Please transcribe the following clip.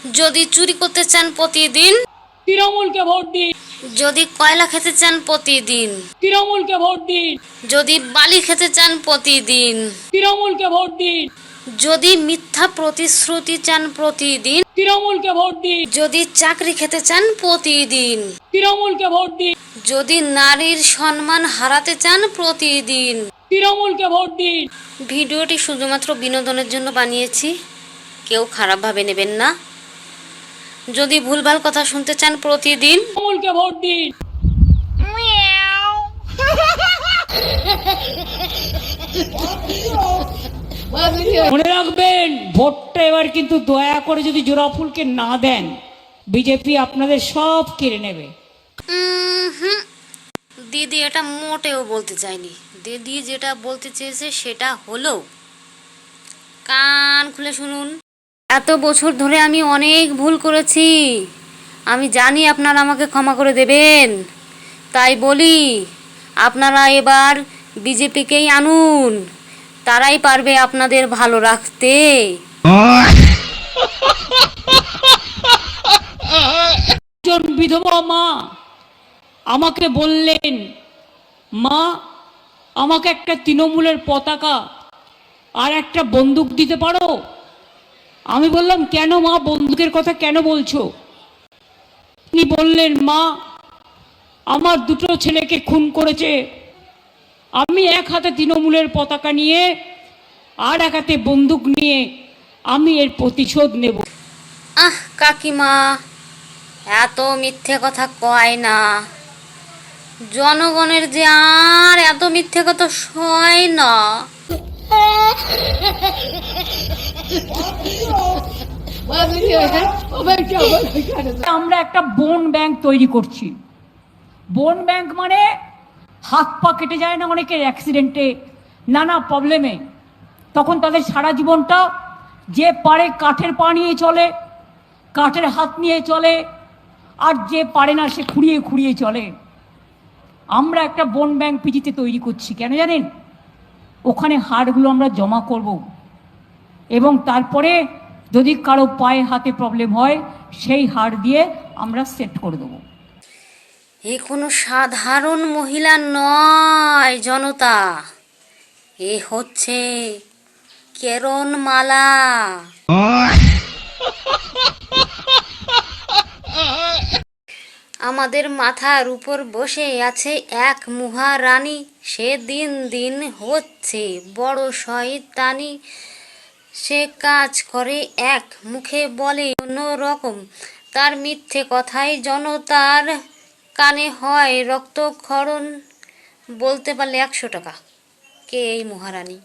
যদি চুরি করতে চান প্রতিদিন, তৃণমূলকে ভোট দিন। যদি কয়লা খেতে চান প্রতিদিন, তৃণমূলকে ভোট দিন। যদি বালি খেতে চান প্রতিদিন, তৃণমূলকে ভোট দিন। যদি মিথ্যা প্রতিশ্রুতি চান প্রতিদিন, তৃণমূলকে ভোট দিন। যদি চাকরি খেতে চান প্রতিদিন, তৃণমূলকে ভোট দিন। যদি নারীর সম্মান হারাতে চান প্রতিদিন। তৃণমূলকে ভোট দিন। ভিডিওটি শুধুমাত্র বিনোদনের জন্য বানিয়েছি, কেউ খারাপভাবে নেবেন না। যদি ভুলভাল কথা শুনতে চান প্রতিদিন, তৃণমূলকে ভোট দিন। মনে রাখবেন, ভোটটা এবার কিন্তু দয়া করে যদি জোড়াফুলকে না দেন, বিজেপি আপনাদের সব কেড়ে নেবে। দিদি এটা মোটেও বলতে চাইনি। দিদি যেটা বলতে চেয়েছে সেটা হলো, কান খুলে শুনুন। এত বছর ধরে আমি অনেক ভুল করেছি, আমি জানি আপনারা আমাকে ক্ষমা করে দেবেন। তাই বলি, আপনারা এবার বিজেপিকেই আনুন, তারাই পারবে আপনাদের ভালো রাখতে। একজন বিধবা মা আমাকে বললেন, মা আমাকে একটা তৃণমূলের পতাকা আর একটা বন্দুক দিতে পারো? আমি বললাম, কেন মা, বন্দুকের কথা কেন বলছো? তিনি বললেন, মা আমার দুটো ছেলেকে খুন করেছে, আমি এক হাতে তৃণমূলের পতাকা নিয়ে আর এক হাতে বন্দুক নিয়ে আমি এর প্রতিশোধ নেব। কাকিমা, এত মিথ্যে কথা কয় না, জনগণের যে আর এত মিথ্যে কথা সয় না। আমরা একটা বোন ব্যাংক তৈরি করছি। বোন ব্যাংক মানে হাত পা কেটে যায় না অনেকের অ্যাক্সিডেন্টে, নানা প্রবলেমে, তখন তাদের সারা জীবনটা যে পারে কাঠের পা নিয়ে চলে, কাঠের হাত নিয়ে চলে, আর যে পারে না সে খুঁড়িয়ে খুঁড়িয়ে চলে। আমরা একটা বোন ব্যাংক পিজিতে তৈরি করছি, কেন জানেন? ওখানে হাড়গুলো আমরা জমা করব, এবং তারপরে যদি কারো পায়ে হাতে প্রবলেম হয় সেই হাড় দিয়ে আমরা সেট করে দেবো। এ কোনো সাধারণ মহিলা নয় জনতা, এ হচ্ছে কেরণমালা। আমাদের মাথার উপর বসে আছে এক মহারানী, সে দিন দিন হচ্ছে বড় শয়তানি। সে কাজ করে এক, মুখে বলে অন্য রকম, তার মিথ্যে কথাই জনতার কানে হয় রক্তক্ষরণ। বলতে পারলে 100 টাকা। কে এই মহারানী?